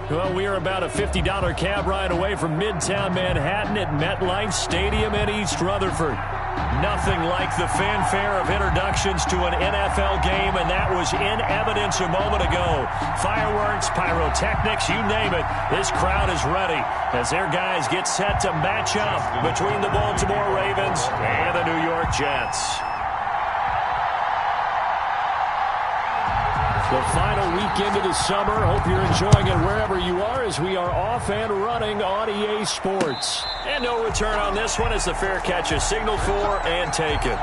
Well, we are about a $50 cab ride away from Midtown Manhattan at MetLife Stadium in East Rutherford. Nothing like the fanfare of introductions to an NFL game, and that was in evidence a moment ago. Fireworks, pyrotechnics, you name it. This crowd is ready as their guys get set to match up between the Baltimore Ravens and the New York Jets. The final weekend of the summer. Hope you're enjoying it wherever you are as we are off and running on EA Sports. And no return on this one as the fair catch is signaled for and taken.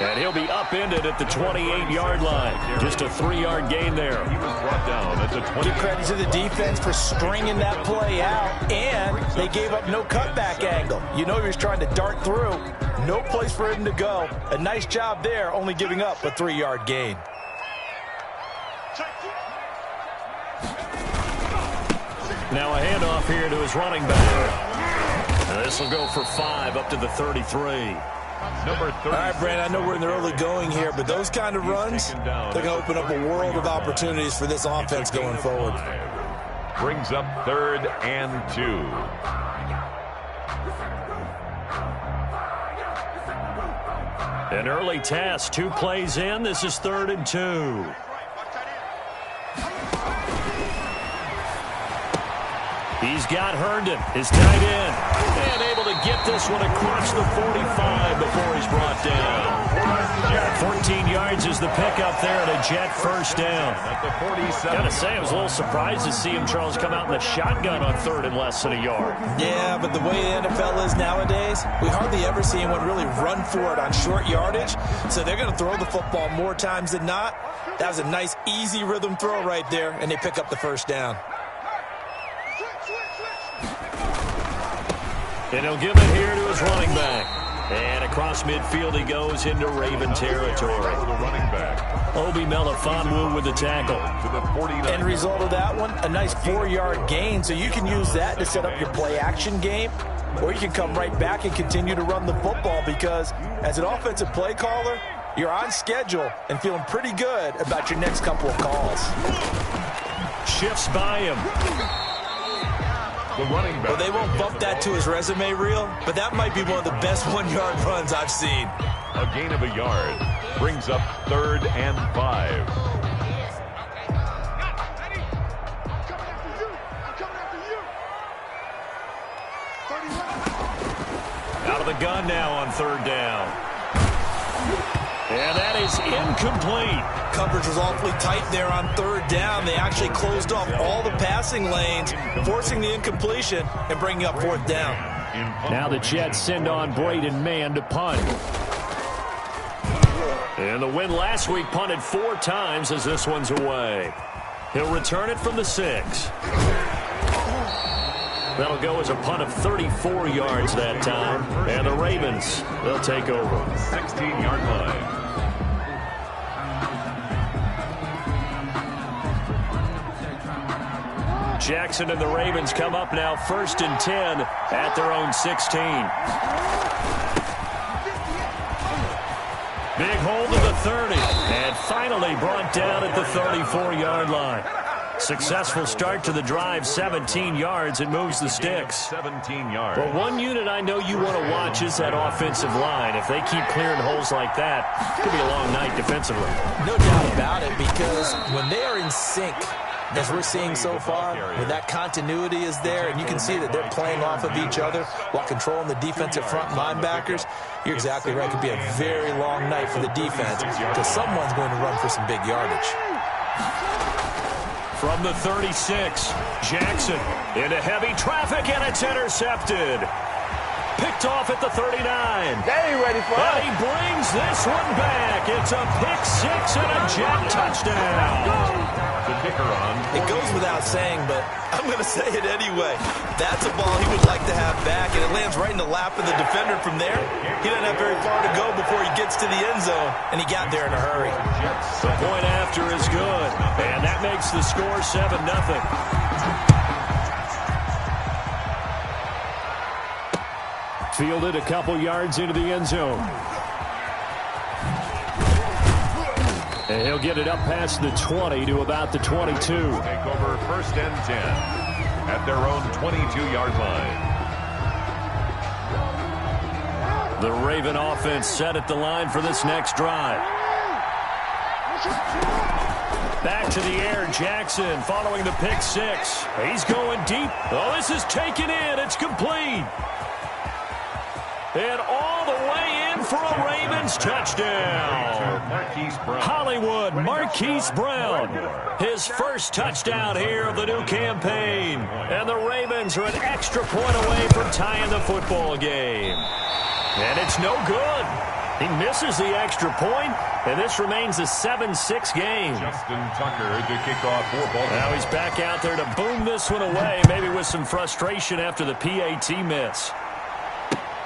And he'll be upended at the 28-yard line. Just a 3-yard gain there. He was brought down at the 20. Give credit to the defense for stringing that play out, and they gave up no cutback angle. You know he was trying to dart through. No place for him to go. A nice job there, only giving up a 3-yard gain. Now a handoff here to his running back. This will go for 5 up to the 33. Number 30. All right, Brand, I know we're in the early going here, but those kind of runs, they're going to open up a world of opportunities for this offense going forward. Brings up 3rd and 2. An early task, 2 plays in. This is 3rd and 2. He's got Herndon, his tight end, and able to get this one across the 45 before he's brought down. 14 yards is the pickup there and a Jet first down. At the 47. Gotta say, I was a little surprised to see him, Charles, come out in the shotgun on 3rd and less than a yard. Yeah, but the way the NFL is nowadays, we hardly ever see anyone really run for it on short yardage. So they're going to throw the football more times than not. That was a nice, easy rhythm throw right there, and they pick up the first down. And he'll give it here to his running back. And across midfield he goes into Raven territory. The running back. Obi Melifonwu with the tackle. To the 49. End result of that one, a nice 4-yard gain. So you can use that to set up your play-action game, or you can come right back and continue to run the football because as an offensive play caller, you're on schedule and feeling pretty good about your next couple of calls. Shifts by him. The running back. Well, they won't bump that to his resume reel, but that might be one of the best 1-yard runs I've seen. A gain of a yard. Brings up 3rd and 5. Out of the gun now on 3rd down. And that is incomplete. Coverage was awfully tight there on 3rd down. They actually closed off all the passing lanes, forcing the incompletion and bringing up 4th down. Now the Jets send on Braden Mann to punt. And the win last week punted 4 times as this one's away. He'll return it from the 6. That'll go as a punt of 34 yards that time. And the Ravens, they'll take over. 16-yard line. Jackson and the Ravens come up now 1st and 10 at their own 16. Big hold of the 30. And finally brought down at the 34-yard line. Successful start to the drive, 17 yards. It moves the sticks. 17 yards. Well, one unit I know you want to watch is that offensive line. If they keep clearing holes like that, it could be a long night defensively. No doubt about it, because when they are in sync, as we're seeing so far, when that continuity is there and you can see that they're playing off of each other while controlling the defensive front linebackers, you're exactly right. It could be a very long night for the defense because someone's going to run for some big yardage. From the 36, Jackson into heavy traffic, and it's intercepted. Picked off at the 39. They ready for And us. he brings this one back. It's a pick 6 and a Jet touchdown. The Tucker on. It goes without saying, but I'm going to say it anyway. That's a ball he would like to have back, and it lands right in the lap of the defender from there. He doesn't have very far to go before he gets to the end zone, and he got there in a hurry. The point after is good, and that makes the score 7-0. Fielded a couple yards into the end zone. And he'll get it up past the 20 to about the 22. Take over 1st and 10 at their own 22-yard line. The Raven offense set at the line for this next drive. Back to the air, Jackson following the pick six. He's going deep. Oh, this is taken in. It's complete. And all the way in for a Ravens touchdown. Hollywood Marquise Brown. His first touchdown here of the new campaign. And the Ravens are an extra point away from tying the football game. And it's no good. He misses the extra point, and this remains a 7-6 game. Justin Tucker to kick off for Baltimore. Now he's back out there to boom this one away, maybe with some frustration after the PAT miss.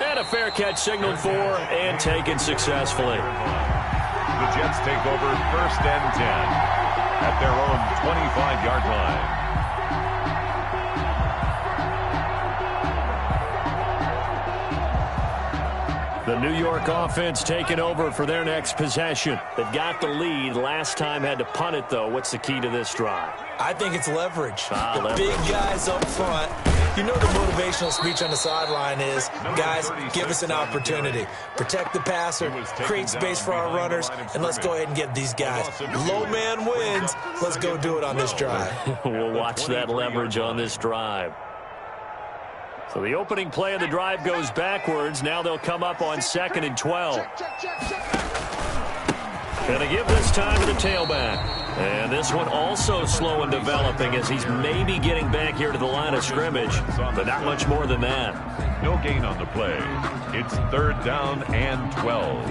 And a fair catch signaled for and taken successfully. The Jets take over 1st and 10 at their own 25-yard line. The New York offense taking over for their next possession. They've got the lead. Last time had to punt it, though. What's the key to this drive? I think it's leverage. Leverage. Big guys up front. You know the motivational speech on the sideline is, guys, give us an opportunity. Protect the passer, create space for our runners, and let's go ahead and get these guys. Low man wins. Let's go do it on this drive. We'll watch that leverage on this drive. So the opening play of the drive goes backwards. Now they'll come up on 2nd and 12. Gonna give this time to the tailback. And this one also slow in developing as he's maybe getting back here to the line of scrimmage, but not much more than that. No gain on the play. It's 3rd down and 12.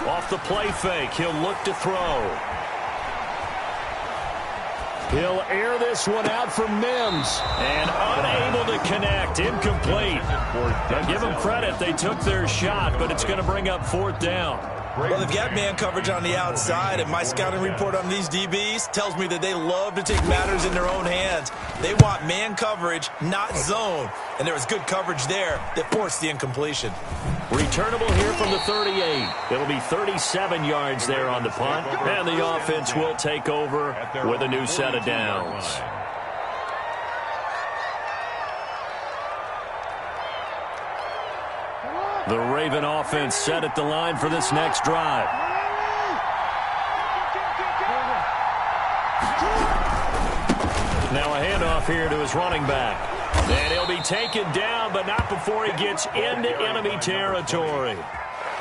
Off the play fake, he'll look to throw. He'll air this one out for Mims. And unable to connect. Incomplete. Now give them credit. They took their shot, but it's going to bring up 4th down. Well, they've got man coverage on the outside, and my scouting report on these DBs tells me that they love to take matters in their own hands. They want man coverage, not zone. And there was good coverage there that forced the incompletion. Returnable here from the 38. It'll be 37 yards there on the punt. And the offense will take over with a new set of downs. The Raven offense set at the line for this next drive. Now a handoff here to his running back. And he'll be taken down, but not before he gets into enemy territory.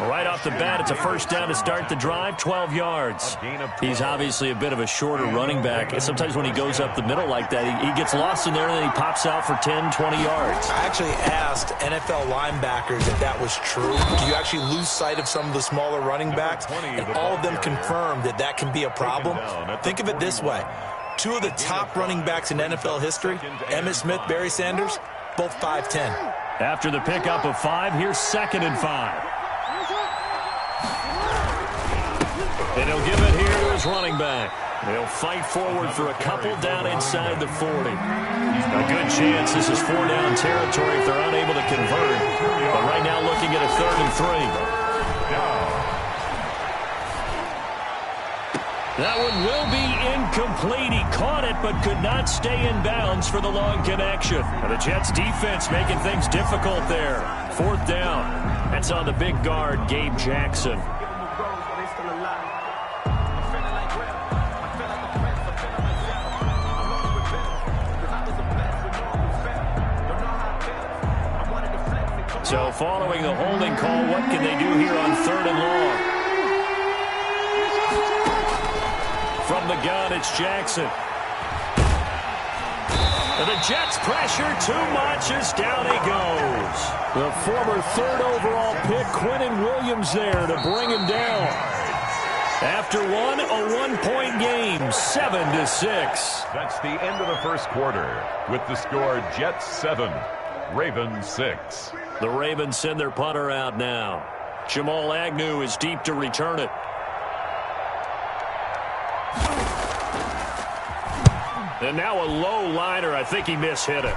Right off the bat, it's a 1st down to start the drive, 12 yards. He's obviously a bit of a shorter running back. And sometimes when he goes up the middle like that, he gets lost in there and then he pops out for 10, 20 yards. I actually asked NFL linebackers if that was true. Do you actually lose sight of some of the smaller running backs? And all of them confirmed that that can be a problem. Think of it this way. 2 of the top running backs in NFL history, Emmitt Smith, Barry Sanders, both 5'10". After the pickup of 5, here's 2nd and 5. And he'll give it here to his running back. They'll fight forward for a couple down inside the 40. A good chance this is 4-down territory if they're unable to convert. But right now looking at a 3rd and 3. That one will be incomplete. He caught it but could not stay in bounds for the long connection. And the Jets defense making things difficult there. 4th down. That's on the big guard, Gabe Jackson. So following the holding call, what can they do here on 3rd and long? From the gun, it's Jackson. And the Jets pressure too much as down he goes. The former 3rd overall pick, Quinnen Williams, there to bring him down. After one, a one-point game, 7-6. That's the end of the first quarter with the score Jets 7, Ravens 6. The Ravens send their punter out now. Jamal Agnew is deep to return it. And now a low liner. I think he mishit it.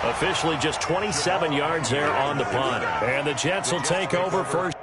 Officially just 27 yards there on the punt. And the Jets will take over first.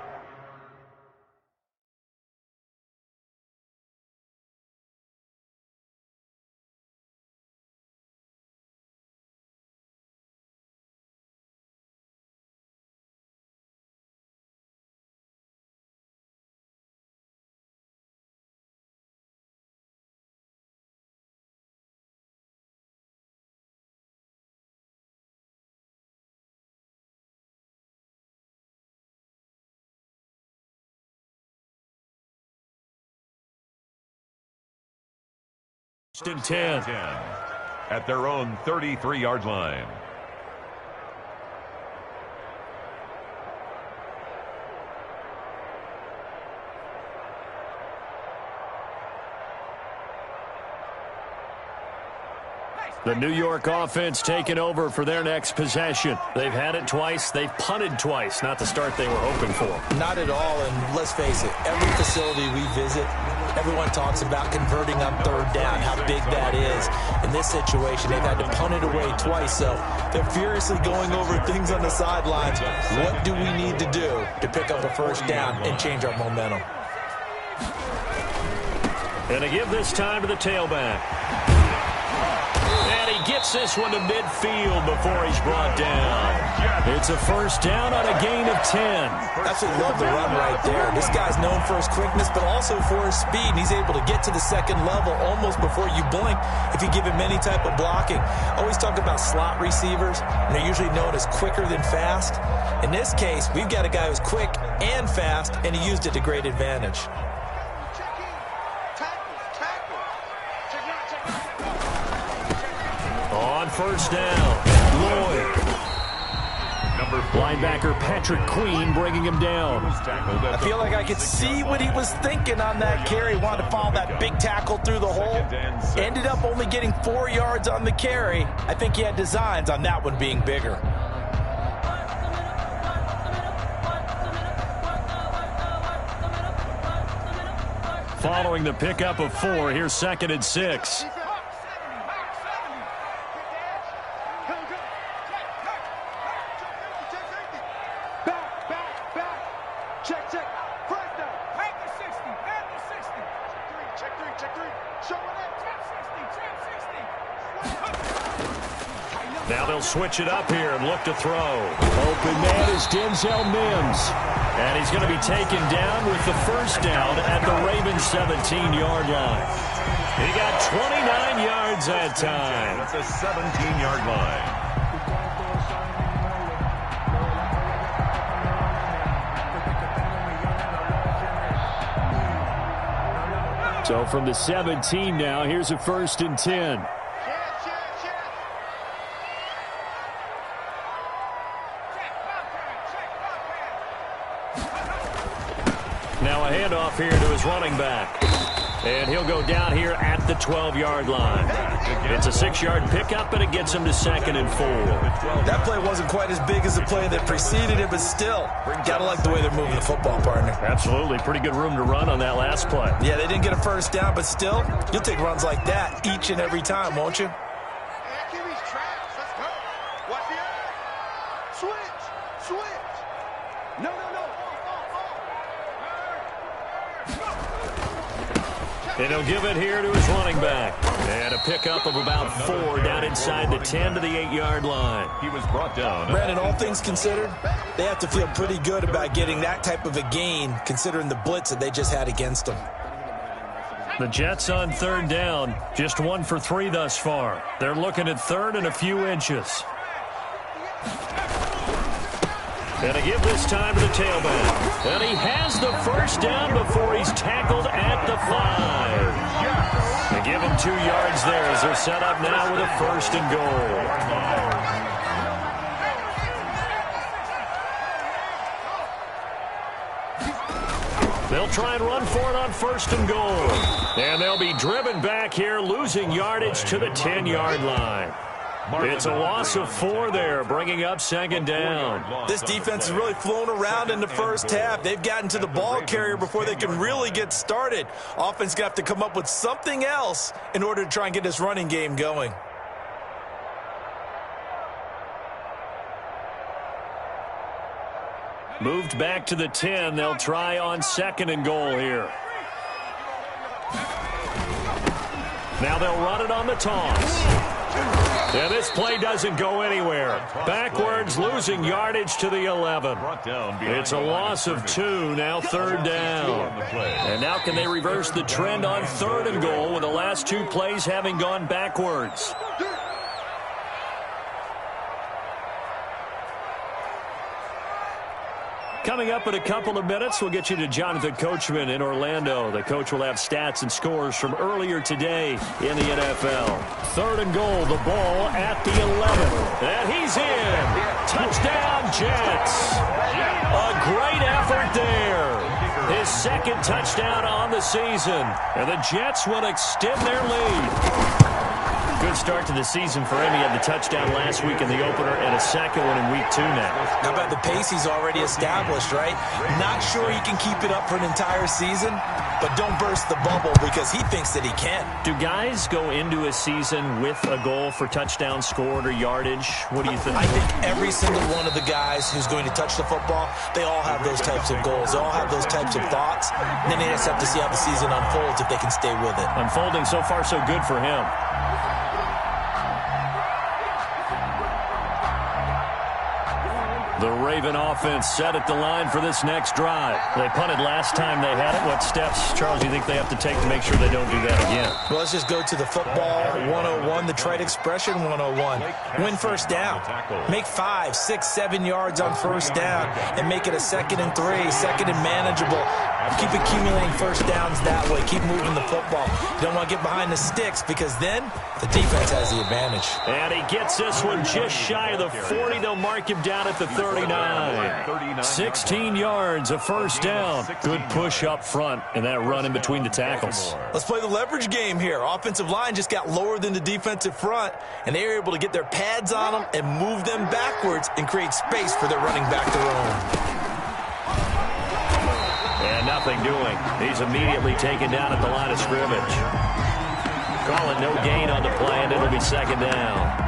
And 10 at their own 33-yard line. The New York offense taking over for their next possession. They've had it twice. They've punted twice. Not the start they were hoping for. Not at all, and let's face it, every facility we visit, everyone talks about converting on 3rd down, how big that is. In this situation, they've had to punt it away twice, so they're furiously going over things on the sidelines. What do we need to do to pick up a first down and change our momentum? And to give this time to the tailback. And he gets this one to midfield before he's brought down. It's a first down on a gain of 10. Absolutely love the run right there. This guy's known for his quickness, but also for his speed. And he's able to get to the second level almost before you blink if you give him any type of blocking. Always talk about slot receivers, and they're usually known as quicker than fast. In this case, we've got a guy who's quick and fast, and he used it to great advantage. On first down, Lloyd. Linebacker Patrick Queen bringing him down. I feel like I could see what he was thinking on that carry. Wanted to follow that big tackle through the hole. Ended up only getting 4 yards on the carry. I think he had designs on that one being bigger. Following the pickup of 4, here's 2nd and 6. Now they'll switch it up here and look to throw. Open man is Denzel Mims. And he's going to be taken down with the first down at the Ravens 17-yard line. He got 29 yards that time. That's a 17-yard line. So from the 17 now, here's a 1st and 10. Now a handoff here to his running back. And he'll go down here at the 12-yard line. It's a 6-yard pickup, and it gets him to 2nd and 4. That play wasn't quite as big as the play that preceded it, but still, gotta like the way they're moving the football, partner. Absolutely. Pretty good room to run on that last play. Yeah, they didn't get a first down, but still, you'll take runs like that each and every time, won't you? And he'll give it here to his running back. And a pickup of about 4 down inside the 10 to the 8-yard line. He was brought down. Brandon, all things considered, they have to feel pretty good about getting that type of a gain, considering the blitz that they just had against them. The Jets on 3rd down, just 1 for 3 thus far. They're looking at 3rd and a few inches. And to give this time to the tailback. And he has the first down before he's tackled at the 5. They give them 2 yards there as they're set up now with a 1st and goal. They'll try and run for it on 1st and goal. And they'll be driven back here, losing yardage to the 10-yard line. It's a loss of 4 there, bringing up 2nd down. This defense has really flown around in the first half. They've gotten to the ball carrier before they can really get started. Offense got to come up with something else in order to try and get this running game going. Moved back to the 10. They'll try on 2nd and goal here. Now they'll run it on the toss. Yeah, this play doesn't go anywhere. Backwards, losing yardage to the 11. It's a loss of 2, now 3rd down. And now can they reverse the trend on 3rd and goal with the last 2 plays having gone backwards? Coming up in a couple of minutes, we'll get you to Jonathan Coachman in Orlando. The coach will have stats and scores from earlier today in the NFL. 3rd and goal, the ball at the 11. And he's in. Touchdown, Jets. A great effort there. His 2nd touchdown on the season. And the Jets will extend their lead. Good start to the season for him. He had the touchdown last week in the opener and a 2nd one in week 2 now. How about the pace he's already established, right? Not sure he can keep it up for an entire season, but don't burst the bubble because he thinks that he can. Do guys go into a season with a goal for touchdown scored or yardage? What do you think? I think every single one of the guys who's going to touch the football, they all have those types of goals. They all have those types of thoughts. And then they just have to see how the season unfolds if they can stay with it. Unfolding so far so good for him. The Raven offense set at the line for this next drive. They punted last time they had it. What steps, Charles, do you think they have to take to make sure they don't do that again? Well, let's just go to the football 101, the trite expression 101. Win 1st down. Make 5, 6, 7 yards on 1st down and make it a 2nd and 3, 2nd and manageable. Keep accumulating 1st downs that way. Keep moving the football. You don't want to get behind the sticks because then the defense has the advantage. And he gets this one just shy of the 40. They'll mark him down at the 39. 16 yards, a 1st down. Good push up front and that run in between the tackles. Let's play the leverage game here. Offensive line just got lower than the defensive front, and they were able to get their pads on them and move them backwards and create space for their running back to roam. And nothing doing. He's immediately taken down at the line of scrimmage. Calling no gain on the play, and it'll be 2nd down.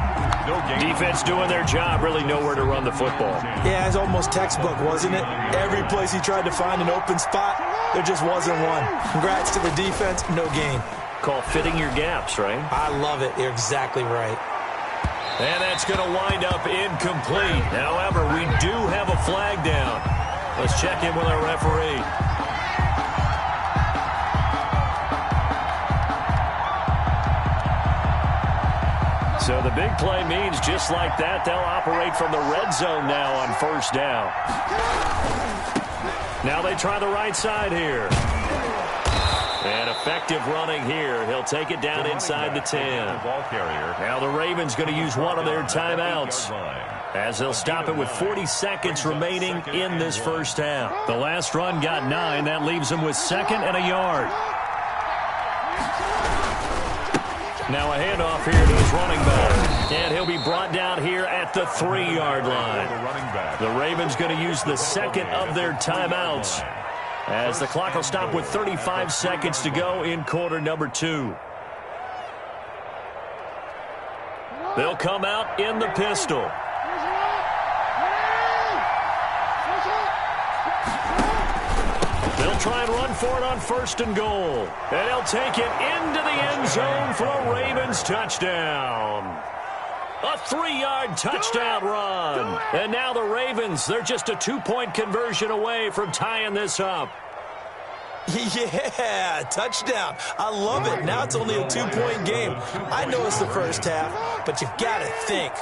Defense doing their job, really nowhere to run the football. Yeah, it's almost textbook, wasn't it? Every place he tried to find an open spot, there just wasn't one. Congrats to the defense, no gain. Call fitting your gaps, right? I love it. You're exactly right. And that's going to wind up incomplete. However, we do have a flag down. Let's check in with our referee. So the big play means just like that, they'll operate from the red zone now on 1st down. Now they try the right side here. And effective running here. He'll take it down inside the 10. Now the Ravens going to use one of their timeouts as they'll stop it with 40 seconds remaining in this 1st half. The last run got 9. That leaves them with 2nd and a yard. Now a handoff here to his running back. And he'll be brought down here at the 3-yard line. The Ravens going to use the 2nd of their timeouts as the clock will stop with 35 seconds to go in quarter number 2. They'll come out in the pistol. They'll try and run for it on 1st and goal. And he'll take it into the end zone for a Ravens touchdown. A 3-yard touchdown run. And now the Ravens, they're just a 2-point conversion away from tying this up. Yeah, touchdown. I love it. Now it's only a 2-point game. I know it's the 1st half, but you've got to think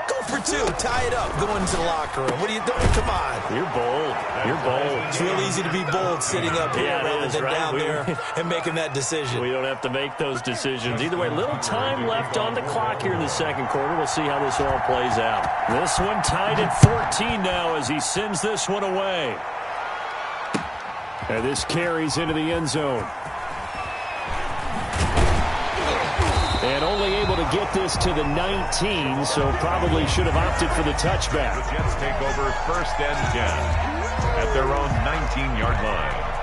Go for two. Tie it up. Go into the locker room. What are you doing? Come on. You're bold. You're bold. It's real easy to be bold sitting up here rather than down there and making that decision. We don't have to make those decisions. Either way, little time left on the clock here in the second quarter. We'll see how this all plays out. This one tied at 14 now as he sends this one away. And this carries into the end zone. And only able to get this to the 19, so probably should have opted for the touchback. The Jets take over 1st and 10 at their own 19-yard line.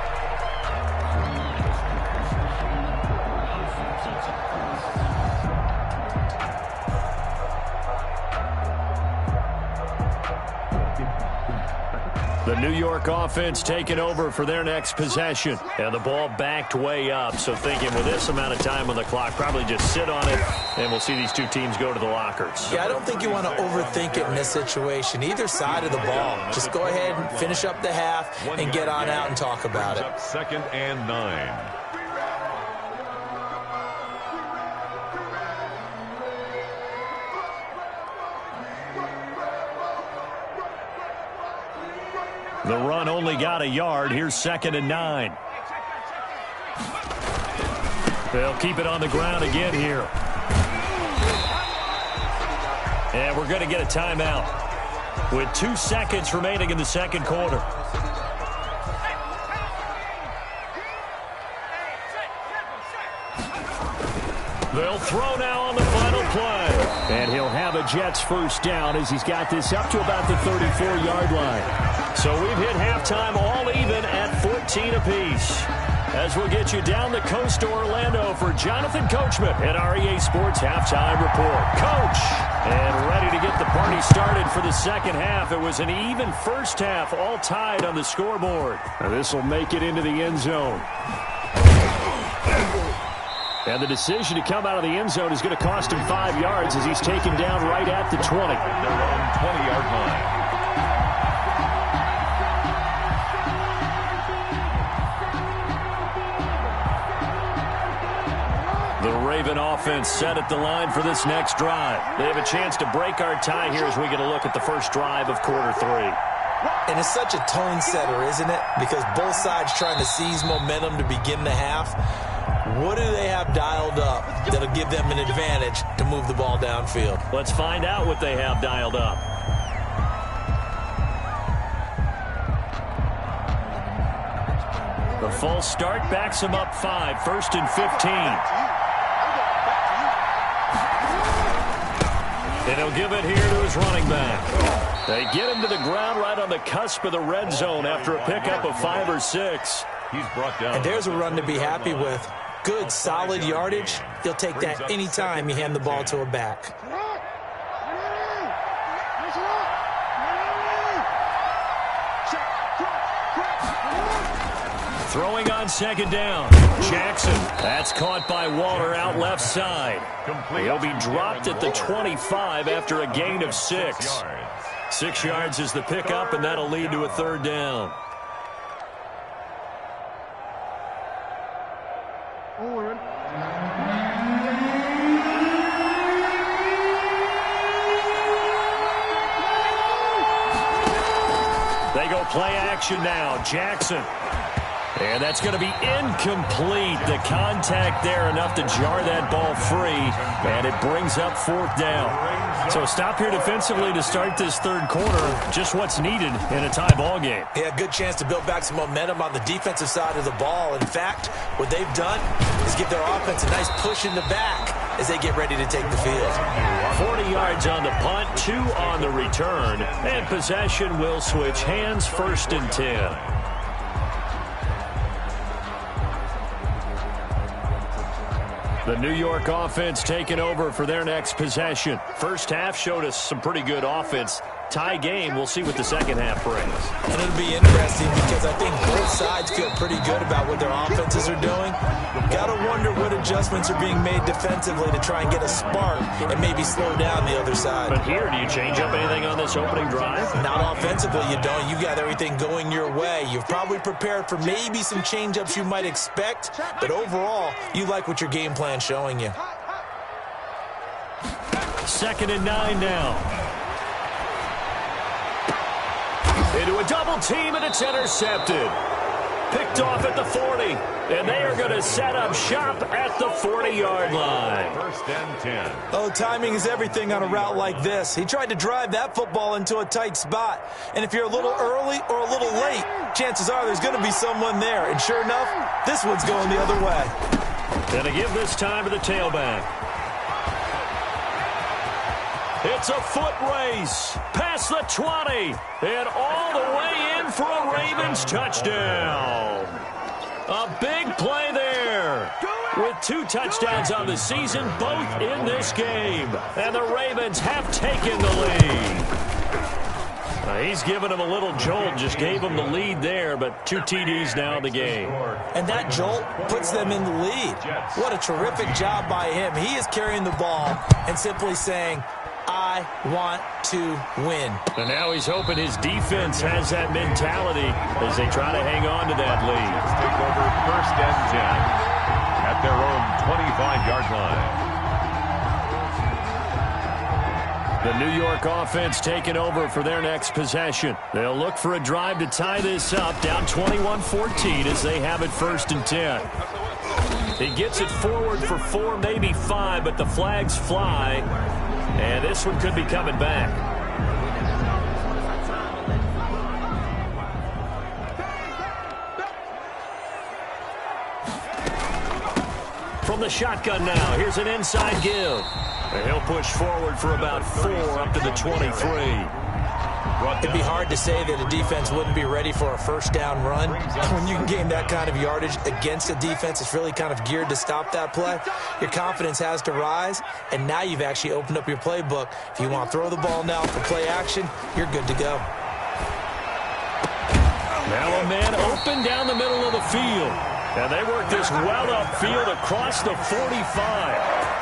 The New York offense taking over for their next possession. And the ball backed way up, so thinking with this amount of time on the clock, probably just sit on it, and we'll see these two teams go to the lockers. Yeah, I don't think you want to overthink it in this situation. Either side of the ball. Just go ahead and finish up the half and get on out and talk about it. 2nd and 9. The run only got a yard. Here's 2nd and 9. They'll keep it on the ground again here. And we're going to get a timeout with 2 seconds remaining in the second quarter. They'll throw now on the final play. And he'll have a Jets first down as he's got this up to about the 34-yard line. So we've hit halftime all even at 14 apiece. As we'll get you down the coast to Orlando for Jonathan Coachman at our EA Sports Halftime Report. Coach! And ready to get the party started for the second half. It was an even first half, all tied on the scoreboard. And this will make it into the end zone. And the decision to come out of the end zone is going to cost him 5 yards as he's taken down right at the 20. Their own 20-yard line. The Raven offense set at the line for this next drive. They have a chance to break our tie here as we get a look at the first drive of quarter 3. And it's such a tone setter, isn't it? Because both sides trying to seize momentum to begin the half. What do they have dialed up that'll give them an advantage to move the ball downfield? Let's find out what they have dialed up. The false start backs him up 5, 1st and 15. And he'll give it here to his running back. They get him to the ground right on the cusp of the red zone after a pickup of 5 or 6. He's brought down. And there's a run to be happy with. Good, solid yardage. He'll take that any time you hand the ball to a back. Throwing on second down. Jackson. That's caught by Waller out left side. He'll be dropped at the 25 after a gain of 6. 6 yards is the pickup, and that'll lead to a 3rd down. They go play action now. Jackson. And that's going to be incomplete. The contact there enough to jar that ball free, and it brings up 4th down. So a stop here defensively to start this third quarter. Just what's needed in a tie ball game. Yeah, good chance to build back some momentum on the defensive side of the ball. In fact, what they've done is give their offense a nice push in the back as they get ready to take the field. 40 yards on the punt, 2 on the return, and possession will switch hands, 1st and 10. The New York offense taking over for their next possession. First half showed us some pretty good offense. Tie game. We'll see what the second half brings. And it'll be interesting because I think both sides feel pretty good about what their offenses are doing. Got to wonder what adjustments are being made defensively to try and get a spark and maybe slow down the other side. But here, do you change up anything on this opening drive? Not offensively, you don't. You got everything going your way. You've probably prepared for maybe some change-ups you might expect, but overall, you like what your game plan's showing you. 2nd and 9 now. Into a double team, and it's intercepted. Picked off at the 40, and they are going to set up shop at the 40-yard line. First and 10. Oh, timing is everything on a route like this. He tried to drive that football into a tight spot. And if you're a little early or a little late, chances are there's going to be someone there. And sure enough, this one's going the other way. And to give this time to the tailback. It's a foot race past the 20 and all the way in for a Ravens touchdown. A big play there with 2 touchdowns on the season, both in this game. And the Ravens have taken the lead. He's given him a little jolt, just gave him the lead there, but 2 TDs now in the game. And that jolt puts them in the lead. What a terrific job by him. He is carrying the ball and simply saying, I want to win. And now he's hoping his defense has that mentality as they try to hang on to that lead. Take over first and 10 at their own 25-yard line. The New York offense taking over for their next possession. They'll look for a drive to tie this up, down 21-14 as they have it first and 10. He gets it forward for 4, maybe 5, but the flags fly. And this one could be coming back. From the shotgun now, here's an inside give. And he'll push forward for about 4 up to the 23. It'd be hard to say that a defense wouldn't be ready for a first down run. When you can gain that kind of yardage against a defense that's really kind of geared to stop that play, your confidence has to rise, and now you've actually opened up your playbook. If you want to throw the ball now for play action, you're good to go. Now a man open down the middle of the field. And they work this well upfield across the 45.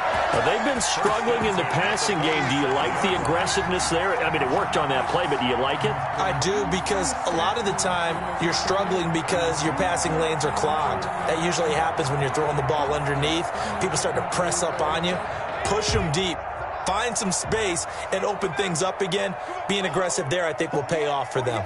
They've been struggling in the passing game. Do you like the aggressiveness there? I mean, it worked on that play, but do you like it? I do, because a lot of the time you're struggling because your passing lanes are clogged. That usually happens when you're throwing the ball underneath. People start to press up on you. Push them deep. Find some space and open things up again. Being aggressive there, I think, will pay off for them.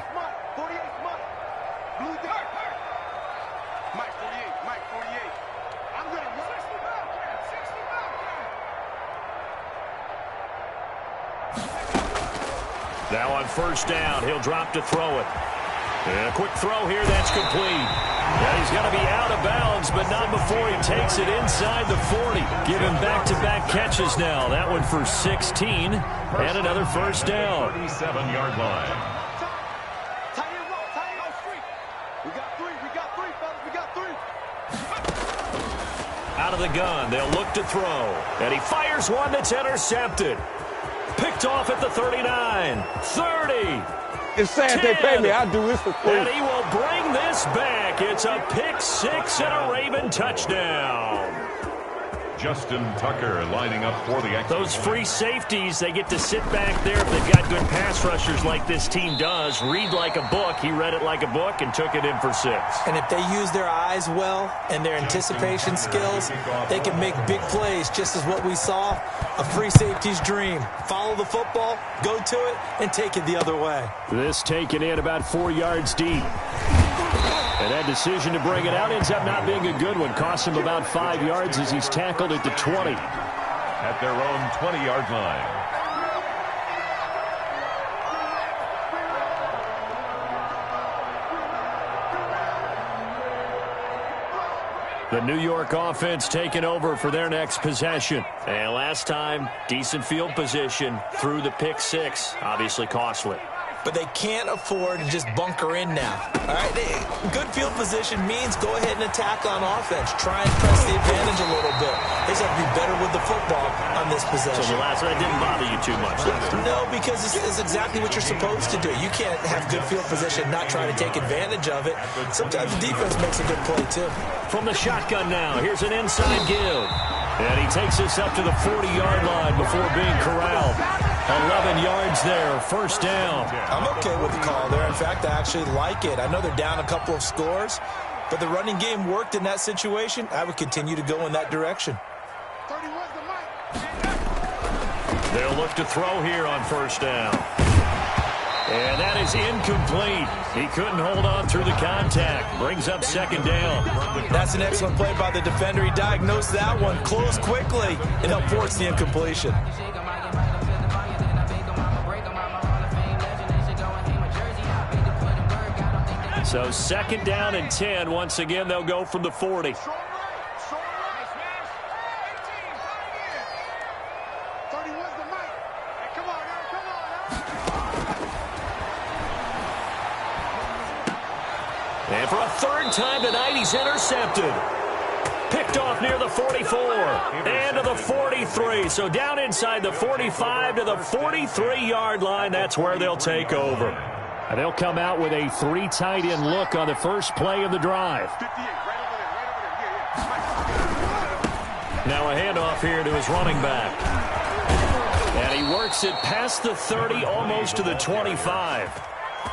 Now on first down, he'll drop to throw it. And a quick throw here, that's complete. And he's going to be out of bounds, but not before he takes it inside the 40. Give him back-to-back catches now. That one for 16, and another first down. 37-yard line. Out of the gun, they'll look to throw. And he fires one that's intercepted. Picked off at the 39, 30. It's sad 10. They pay me. I do this for free. And he will bring this back. It's a pick 6 and a Raven touchdown. Justin Tucker lining up for the extra. Those free safeties, they get to sit back there if they've got good pass rushers like this team does. Read like a book. He read it like a book and took it in for 6. And if they use their eyes well and their anticipation skills, they can make big plays, just as what we saw, a free safety's dream. Follow the football, go to it, and take it the other way. This taken in about 4 yards deep. And that decision to bring it out ends up not being a good one. Costs him about 5 yards as he's tackled at the 20. At their own 20-yard line. The New York offense taking over for their next possession. And last time, decent field position through the pick 6. Obviously costly. But they can't afford to just bunker in now. All right, good field position means go ahead and attack on offense. Try and press the advantage a little bit. They just have to be better with the football on this possession. So the last one didn't bother you too much last time. No, because it's exactly what you're supposed to do. You can't have good field position, not try to take advantage of it. Sometimes the defense makes a good play, too. From the shotgun now, here's an inside give. And he takes this up to the 40-yard line before being corralled. 11 yards there, first down. I'm okay with the call there. In fact, I actually like it. I know they're down a couple of scores, but the running game worked in that situation. I would continue to go in that direction. They'll look to throw here on first down. And that is incomplete. He couldn't hold on through the contact. Brings up second down. That's an excellent play by the defender. He diagnosed that one, closed quickly, and helped force the incompletion. So second down and 10. Once again, they'll go from the 40. And for a third time tonight, he's intercepted. Picked off near the 44 and to the 43. So down inside the 45 to the 43-yard line. That's where they'll take over. And they'll come out with a 3 tight end look on the first play of the drive. Now a handoff here to his running back. And he works it past the 30, almost to the 25.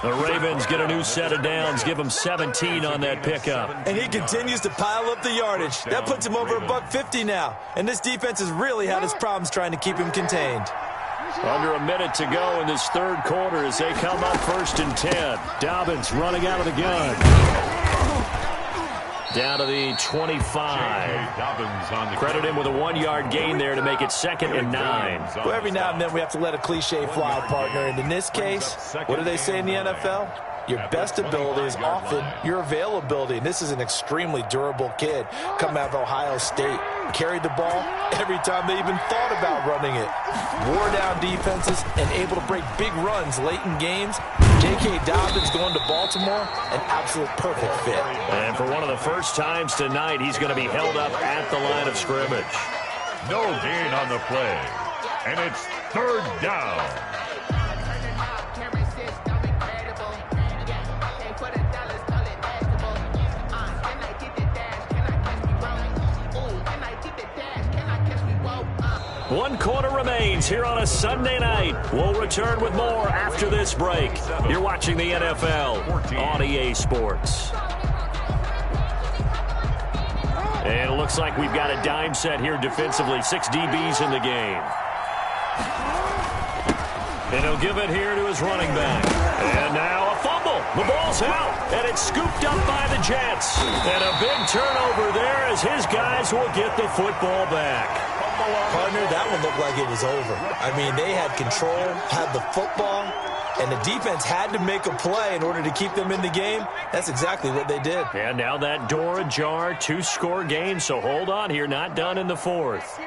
The Ravens get a new set of downs, give him 17 on that pickup. And he continues to pile up the yardage. That puts him over $150 now. And this defense has really had its problems trying to keep him contained. Under a minute to go in this third quarter as they come up 1st and 10. Dobbins running out of the gun. Down to the 25. Credit him with a 1-yard gain there to make it 2nd and 9. Well, every now and then we have to let a cliche fly, partner. And in this case, what do they say in the NFL? Your best ability is often your availability. And this is an extremely durable kid coming out of Ohio State. Carried the ball every time they even thought about running it. Wore down defenses and able to break big runs late in games. J.K. Dobbins going to Baltimore, an absolute perfect fit. And for one of the first times tonight, he's going to be held up at the line of scrimmage. No gain on the play. And it's 3rd down. One quarter remains here on a Sunday night. We'll return with more after this break. You're watching the NFL on EA Sports. And it looks like we've got a dime set here defensively. 6 DBs in the game. And he'll give it here to his running back. And now a fumble. The ball's out. And it's scooped up by the Jets. And a big turnover there as his guys will get the football back. Partner, that one looked like it was over. I mean, they had control, had the football, and the defense had to make a play in order to keep them in the game. That's exactly what they did. And now that door ajar, 2-score game, so hold on here, not done in the 4th.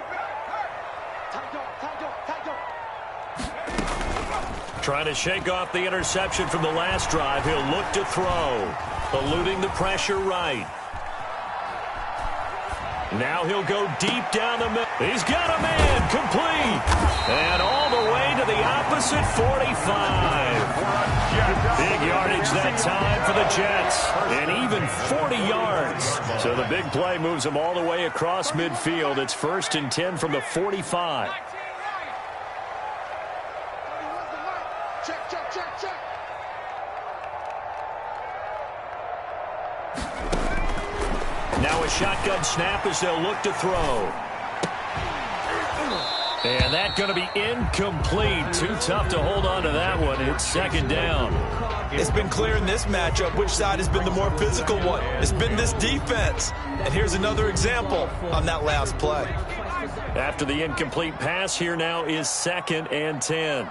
Trying to shake off the interception from the last drive. He'll look to throw, eluding the pressure right. Now he'll go deep down the middle. He's got a man, complete. And all the way to the opposite 45. Big yardage that time for the Jets. And even 40 yards. So the big play moves them all the way across midfield. It's 1st and 10 from the 45. Now a shotgun snap as they'll look to throw. And that's going to be incomplete. Too tough to hold on to that one. It's 2nd down. It's been clear in this matchup which side has been the more physical one. It's been this defense. And here's another example on that last play. After the incomplete pass, here now is 2nd and 10.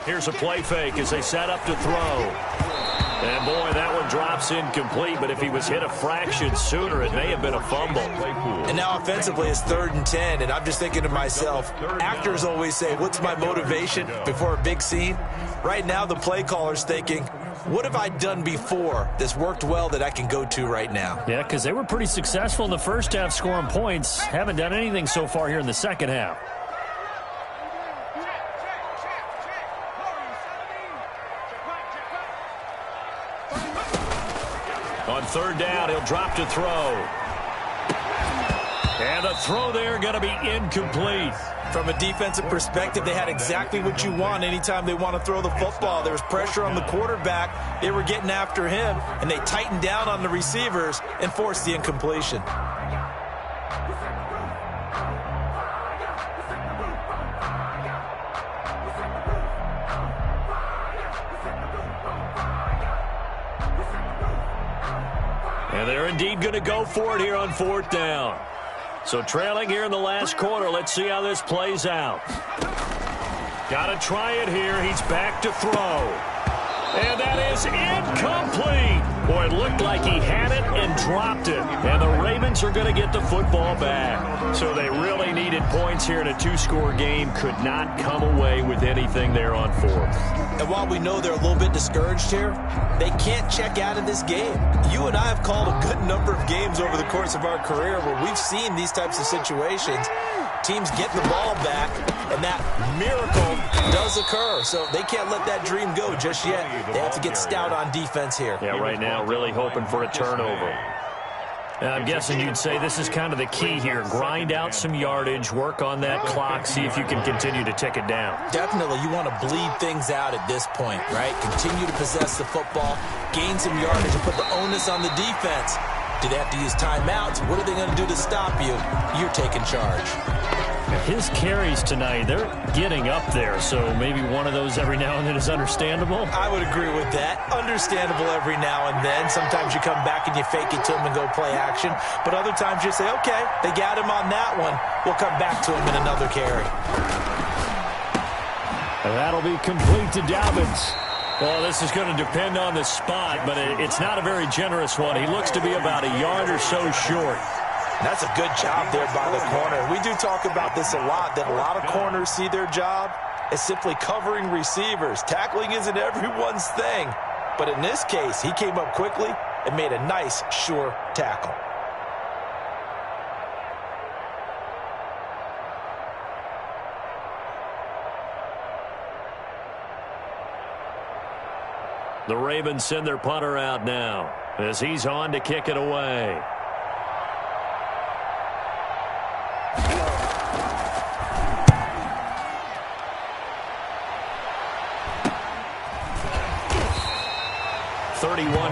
Here's a play fake as they set up to throw. And, boy, that one drops incomplete, but if he was hit a fraction sooner, it may have been a fumble. And now offensively it's 3rd and 10, and I'm just thinking to myself, actors always say, what's my motivation before a big scene? Right now the play caller's thinking, what have I done before that's worked well that I can go to right now? Yeah, because they were pretty successful in the first half scoring points. Haven't done anything so far here in the second half. On 3rd down, he'll drop to throw. And the throw there going to be incomplete. From a defensive perspective, they had exactly what you want anytime they want to throw the football. There was pressure on the quarterback. They were getting after him, and they tightened down on the receivers and forced the incompletion. And they're indeed going to go for it here on 4th down. So trailing here in the last quarter. Let's see how this plays out. Got to try it here. He's back to throw. And that is incomplete. Boy, it looked like he had it and dropped it. And the Ravens are going to get the football back. So they really needed points here in a 2-score game. Could not come away with anything there on 4th. And while we know they're a little bit discouraged here, they can't check out of this game. You and I have called a good number of games over the course of our career where we've seen these types of situations. Teams get the ball back, and that miracle does occur. So they can't let that dream go just yet. They have to get stout on defense here. Yeah, right now really hoping for a turnover. I'm guessing you'd say this is kind of the key here. Grind out some yardage, work on that clock, see if you can continue to tick it down. Definitely, you want to bleed things out at this point, right? Continue to possess the football, gain some yardage, and put the onus on the defense. Do they have to use timeouts? What are they going to do to stop you? You're taking charge. His carries tonight, they're getting up there, so maybe one of those every now and then is understandable. I would agree with that. Understandable every now and then. Sometimes you come back and you fake it to him and go play action. But other times you say, okay, they got him on that one. We'll come back to him in another carry. And that'll be complete to Dobbins. Well, this is going to depend on the spot, but it's not a very generous one. He looks to be about a yard or so short. That's a good job there by the corner. We do talk about this a lot, that a lot of corners see their job as simply covering receivers. Tackling isn't everyone's thing. But in this case, he came up quickly and made a nice, sure tackle. The Ravens send their punter out now as he's on to kick it away.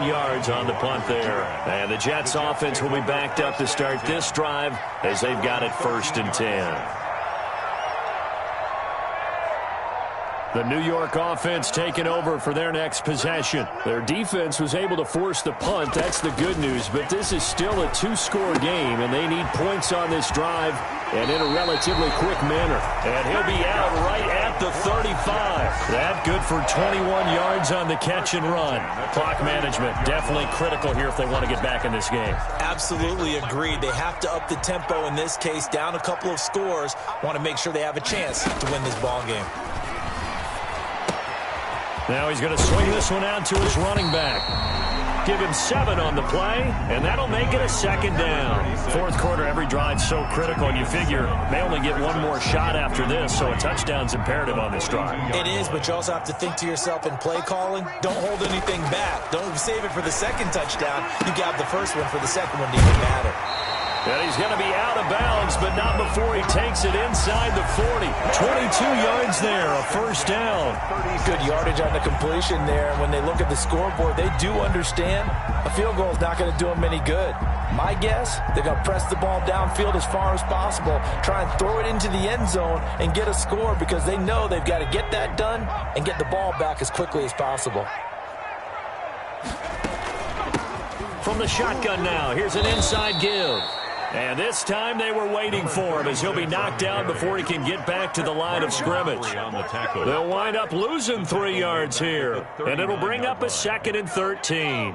Yards on the punt there. And the Jets offense will be backed up to start this drive as they've got it 1st and 10. The New York offense taking over for their next possession. Their defense was able to force the punt. That's the good news. But this is still a 2-score game, and they need points on this drive and in a relatively quick manner. And he'll be out right at the 35. That good for 21 yards on the catch and run. Clock management definitely critical here if they want to get back in this game. Absolutely agreed. They have to up the tempo in this case, down a couple of scores. Want to make sure they have a chance to win this ball game. Now he's going to swing this one out to his running back. Give him 7 on the play, and that'll make it a 2nd down. 4th quarter, every drive's so critical, and you figure they only get one more shot after this, so a touchdown's imperative on this drive. It is, but you also have to think to yourself in play calling, don't hold anything back. Don't save it for the 2nd touchdown. You got the 1st one for the 2nd one to even matter. And he's going to be out of bounds, but not before he takes it inside the 40. 22 yards there, a 1st down. Good yardage on the completion there. And when they look at the scoreboard, they do understand a field goal is not going to do them any good. My guess, they're going to press the ball downfield as far as possible, try and throw it into the end zone and get a score because they know they've got to get that done and get the ball back as quickly as possible. From the shotgun now, here's an inside give. And this time they were waiting for him as he'll be knocked out before he can get back to the line of scrimmage. They'll wind up losing 3 yards here, and it'll bring up a 2nd and 13.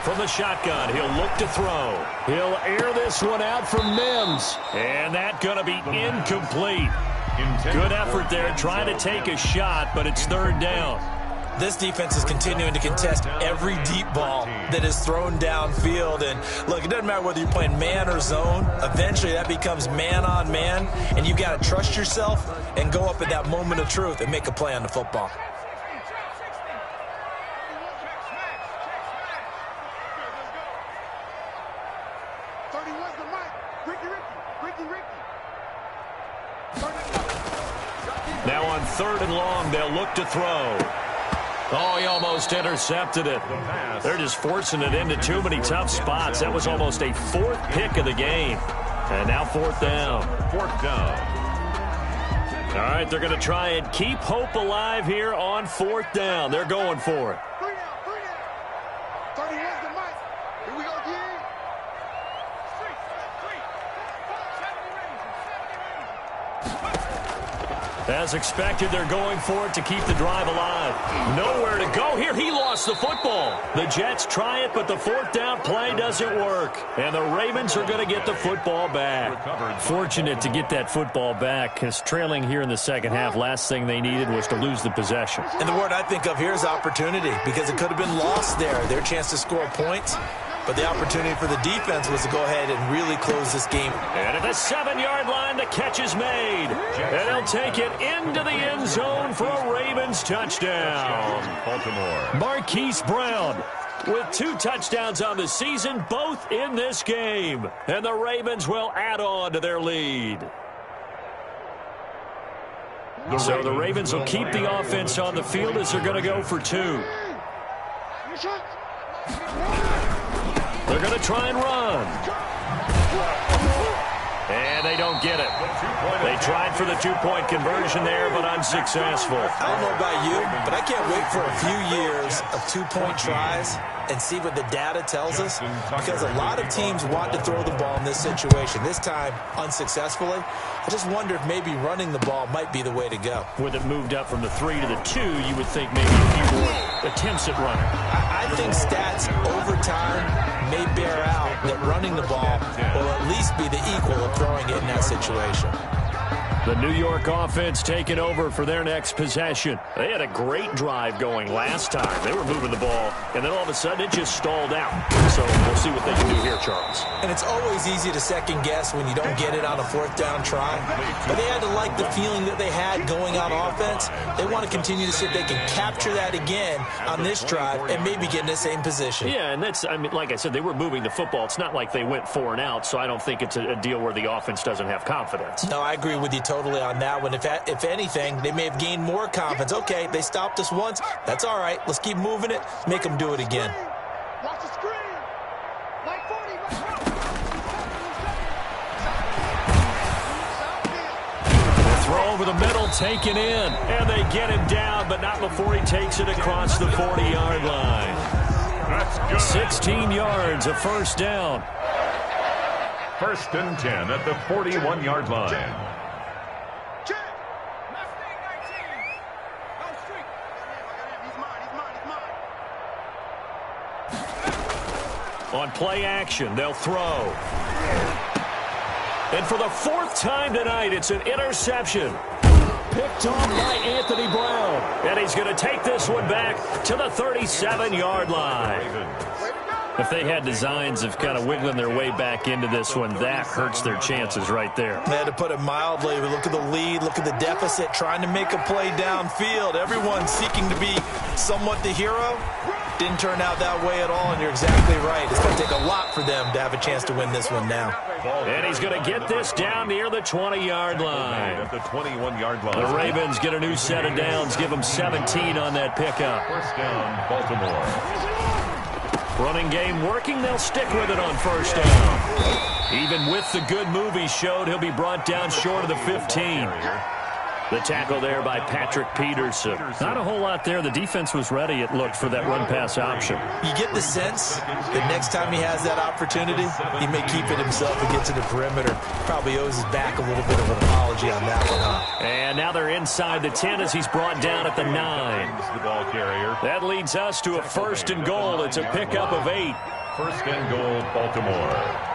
From the shotgun, he'll look to throw. He'll air this one out for Mims, and that's going to be incomplete. Good effort there, trying to take a shot, but it's 3rd down. This defense is continuing to contest every deep ball that is thrown downfield. And look, it doesn't matter whether you're playing man or zone. Eventually that becomes man on man, and you got to trust yourself and go up at that moment of truth and make a play on the football. Now on 3rd and long, they'll look to throw. Oh, he almost intercepted it. They're just forcing it into too many tough spots. That was almost a 4th pick of the game. And now 4th down. 4th down. All right, they're going to try and keep hope alive here on 4th down. They're going for it. 31 the mic. Here we go again. As expected, they're going for it to keep the drive alive. Nowhere to go here. He lost the football. The Jets try it, but the 4th down play doesn't work. And the Ravens are going to get the football back. Fortunate to get that football back, because trailing here in the second half, last thing they needed was to lose the possession. And the word I think of here is opportunity, because it could have been lost there. Their chance to score points. But the opportunity for the defense was to go ahead and really close this game. And at the 7-yard line, the catch is made. And he'll take it into the end zone for a Ravens touchdown. Baltimore. Marquise Brown with 2 touchdowns on the season, both in this game. And the Ravens will add on to their lead. So the Ravens will keep the offense on the field as they're going to go for 2. They're going to try and run. And they don't get it. They tried for the 2-point conversion there, but unsuccessful. I don't know about you, but I can't wait for a few years of 2-point tries and see what the data tells us, because a lot of teams want to throw the ball in this situation. This time, unsuccessfully. I just wonder if maybe running the ball might be the way to go. With it moved up from the 3 to the 2, you would think maybe a few more attempts at running. I think stats over time may bear out that running the ball will at least be the equal of throwing it in that situation. The New York offense taking over for their next possession. They had a great drive going last time. They were moving the ball, and then all of a sudden it just stalled out. So we'll see what they can do here, Charles. And it's always easy to second guess when you don't get it on a 4th down try. But they had to like the feeling that they had going on offense. They want to continue to see if they can capture that again on this drive and maybe get in the same position. Yeah, and that's, I mean, like I said, they were moving the football. It's not like they went 4 and out, so I don't think it's a deal where the offense doesn't have confidence. No, I agree with you totally on that one. If anything, they may have gained more confidence. Okay, they stopped us once. That's all right. Let's keep moving it. Make them do it again. Watch the screen. Like 40. The throw over the middle, taken in. And they get him down, but not before he takes it across the 40-yard line. That's good. 16 yards, a 1st down. 1st and 10 at the 41-yard line. On play action, they'll throw. And for the 4th time tonight, it's an interception. Picked off by Anthony Brown. And he's going to take this one back to the 37-yard line. If they had designs of kind of wiggling their way back into this one, that hurts their chances right there. They had to put it mildly. Look at the lead. Look at the deficit. Trying to make a play downfield. Everyone seeking to be somewhat the hero. Didn't turn out that way at all, and you're exactly right. It's going to take a lot for them to have a chance to win this one now. And he's going to get this down near the 20-yard line. At the 21-yard line. The Ravens get a new set of downs. Give them 17 on that pickup. 1st down, Baltimore. Running game working. They'll stick with it on 1st down. Even with the good move he showed, he'll be brought down short of the 15. The tackle there by Patrick Peterson. Not a whole lot there. The defense was ready, it looked, for that run-pass option. You get the sense that next time he has that opportunity, he may keep it himself and get to the perimeter. Probably owes his back a little bit of an apology on that one, huh? And now they're inside the 10 as he's brought down at the 9. The ball carrier. That leads us to a 1st and goal. It's a pickup of 8. 1st and goal, Baltimore.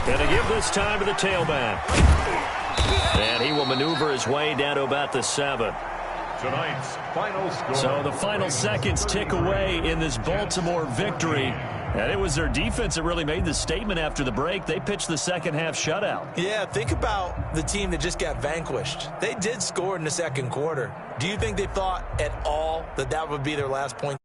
And to give this time to the tailback. And he will maneuver his way down to about the 7. Tonight's final score. So the final seconds tick away in this Baltimore victory. And it was their defense that really made the statement after the break. They pitched the second half shutout. Yeah, think about the team that just got vanquished. They did score in the second quarter. Do you think they thought at all that that would be their last point?